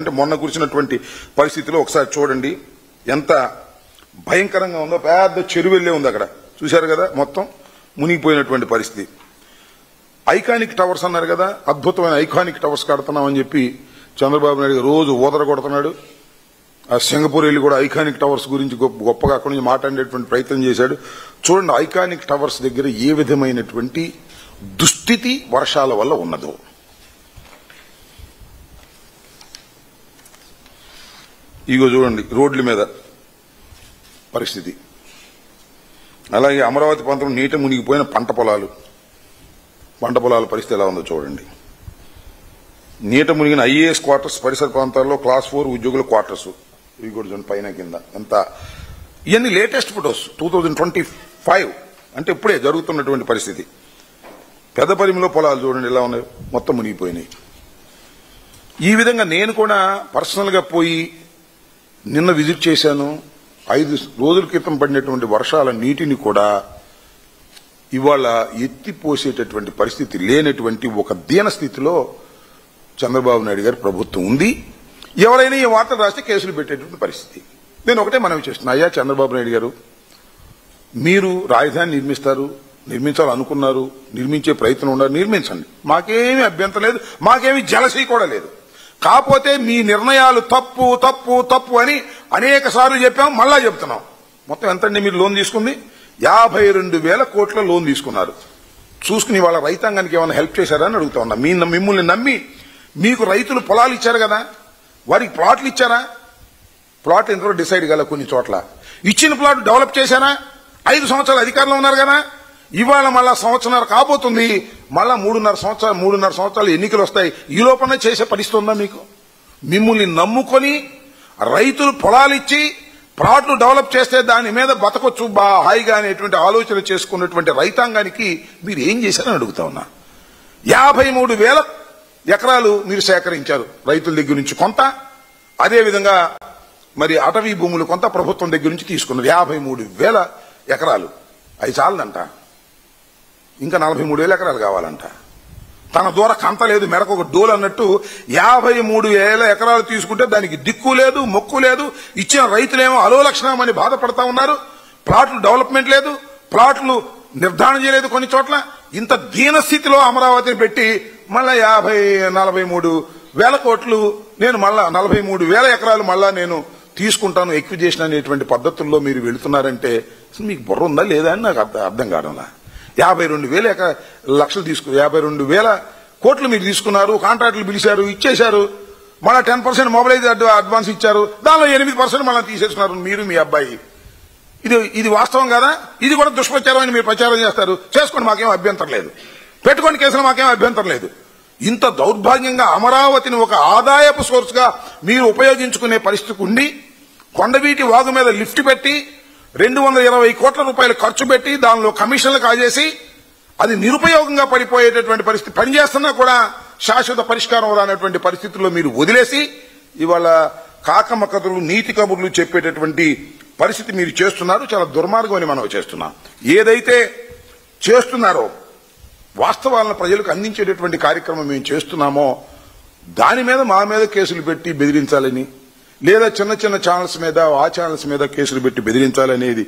అంటే మొన్న కురిసినటువంటి పరిస్థితిలో ఒకసారి చూడండి ఎంత భయంకరంగా ఉందో. పెద్ద చెరువెళ్ళే ఉంది అక్కడ, చూశారు కదా, మొత్తం మునిగిపోయినటువంటి పరిస్థితి. ఐకానిక్ టవర్స్ అన్నారు కదా, అద్భుతమైన ఐకానిక్ టవర్స్ కడుతున్నామని చెప్పి చంద్రబాబు నాయుడు రోజు ఊదర కొడుతున్నాడు. ఆ సింగపూర్ వెళ్ళి కూడా ఐకానిక్ టవర్స్ గురించి గొప్పగా అక్కడి నుంచి మాట్లాడేటువంటి ప్రయత్నం చేశాడు. చూడండి ఐకానిక్ టవర్స్ దగ్గర ఏ విధమైనటువంటి దుస్థితి వర్షాల వల్ల ఉన్నదో. ఇగో చూడండి రోడ్ల మీద పరిస్థితి. అలాగే అమరావతి ప్రాంతం నీట మునిగిపోయిన పంట పొలాల పరిస్థితి ఎలా ఉందో చూడండి. నీట మునిగిన ఐఏఎస్ క్వార్టర్స్, పరిసర ప్రాంతాల్లో క్లాస్ 4 ఉద్యోగుల క్వార్టర్స్. ఇవి కూడా చూడండి పైన కింద ఎంత. ఇవన్నీ లేటెస్ట్ ఫొటోస్ 2025, అంటే ఇప్పుడే జరుగుతున్నటువంటి పరిస్థితి. పెద్దపరిమిలో పొలాలు చూడండి ఎలా ఉన్నాయి, మొత్తం మునిగిపోయినాయి. ఈ విధంగా నేను కూడా పర్సనల్ గా పోయి నిన్న విజిట్ చేశాను. 5 రోజుల క్రితం పడినటువంటి వర్షాల నీటిని కూడా ఇవాళ ఎత్తిపోసేటటువంటి పరిస్థితి లేనటువంటి ఒక దీన స్థితిలో చంద్రబాబు నాయుడు గారి ప్రభుత్వం ఉంది. ఎవరైనా ఈ వార్త రాస్తే కేసులు పెట్టేటువంటి పరిస్థితి. నేను ఒకటే మనవి చేస్తున్నా, అయ్యా చంద్రబాబు నాయుడు గారు, మీరు రాజధాని నిర్మించాలనుకున్నారు, నిర్మించే ప్రయత్నం ఉన్నారు, నిర్మించండి, మాకేమీ అభ్యంతరం లేదు, మాకేమీ జలసీ కూడా లేదు. కాకపోతే మీ నిర్ణయాలు తప్పు తప్పు తప్పు అని అనేక సార్లు చెప్పాం, మళ్ళా చెప్తున్నాం. మొత్తం ఎంతండి మీరు లోన్ తీసుకుంది? 52,000 కోట్ల లోన్ తీసుకున్నారు. చూసుకుని వాళ్ళ రైతాంగానికి ఏమైనా హెల్ప్ చేశారా అని అడుగుతా ఉన్నా. మిమ్మల్ని నమ్మి మీకు రైతులు పొలాలు ఇచ్చారు కదా, వారికి ప్లాట్లు ఇచ్చారా? ప్లాట్ ఎంతో డిసైడ్ కాలే కొన్ని చోట్ల. ఇచ్చిన ప్లాట్ డెవలప్ చేశారా? 5 సంవత్సరాలు అధికారంలో ఉన్నారు కదా, ఇవాళ మళ్ళా సంవత్సరాలు కాబోతుంది, మళ్ళా 3.5 సంవత్సరాలు ఎన్నికలు వస్తాయి. ఈ లోపల చేసే పరిస్థితి ఉందా మీకు? మిమ్మల్ని నమ్ముకొని రైతులు పొలాలు ఇచ్చి ప్లాట్లు డెవలప్ చేస్తే దాని మీద బతకొచ్చు హాయిగా అనేటువంటి ఆలోచన చేసుకున్నటువంటి రైతాంగానికి మీరు ఏం చేశారని అడుగుతా ఉన్నా. 53,000 ఎకరాలు మీరు సేకరించారు రైతుల దగ్గర నుంచి కొంత, అదేవిధంగా మరి అటవీ భూములు కొంత ప్రభుత్వం దగ్గర నుంచి తీసుకున్నారు. 53,000 ఎకరాలు. అది చాలదంట, ఇంకా 43,000 ఎకరాలు కావాలంట. తన దూర కంత లేదు, మెరకు ఒక డోలు అన్నట్టు 53,000 ఎకరాలు తీసుకుంటే దానికి దిక్కు లేదు, మొక్కు లేదు. ఇచ్చిన రైతులేమో అలోలక్షణమని బాధపడతా ఉన్నారు. ప్లాట్లు డెవలప్మెంట్ లేదు, ప్లాట్లు నిర్ధారణ చేయలేదు కొన్ని చోట్ల. ఇంత దీన స్థితిలో అమరావతిని పెట్టి మళ్ళా 43,000 కోట్లు నేను మళ్ళా 43,000 ఎకరాలు మళ్ళా నేను తీసుకుంటాను ఎక్విజేషన్ అనేటువంటి పద్ధతుల్లో మీరు వెళుతున్నారంటే మీకు బుర్ర ఉందా లేదా అని నాకు అర్థం కావడంలా. 52,000 లక్షలు 52,000 కోట్లు మీరు తీసుకున్నారు, కాంట్రాక్టులు పిలిచారు, ఇచ్చేశారు. మళ్ళీ 10% మొబైలైజ్ అడ్వాన్స్ ఇచ్చారు, దానిలో 8% మళ్ళీ తీసేసుకున్నారు మీరు మీ అబ్బాయి. ఇది వాస్తవం కదా? ఇది కూడా దుష్ప్రచారం అని మీరు ప్రచారం చేస్తారు. చేసుకోండి, మాకేం అభ్యంతరం లేదు, పెట్టుకోండి కేసులు, మాకేం అభ్యంతరం లేదు. ఇంత దౌర్భాగ్యంగా అమరావతిని ఒక ఆదాయపు సోర్స్ గా మీరు ఉపయోగించుకునే పరిస్థితికి ఉండి, కొండవీటి వాగు మీద లిఫ్ట్ పెట్టి 220 కోట్ల రూపాయలు ఖర్చు పెట్టి దానిలో కమిషన్లు కాజేసి అది నిరుపయోగంగా పడిపోయేటటువంటి పరిస్థితి, పనిచేస్తున్నా కూడా శాశ్వత పరిష్కారం రానటువంటి పరిస్థితుల్లో మీరు వదిలేసి ఇవాళ కాకమ్మ కథలు, నీతి కబుర్లు చెప్పేటటువంటి పరిస్థితి మీరు చేస్తున్నారు. చాలా దుర్మార్గం అని మనం చేస్తున్నాం. ఏదైతే చేస్తున్నారో వాస్తవాలను ప్రజలకు అందించేటటువంటి కార్యక్రమం మేము చేస్తున్నామో దాని మీద మా మీద కేసులు పెట్టి బెదిరించాలని, లేదా చిన్న ఛానల్స్ మీద ఆ ఛానల్స్ మీద కేసులు పెట్టి బెదిరించాలనేది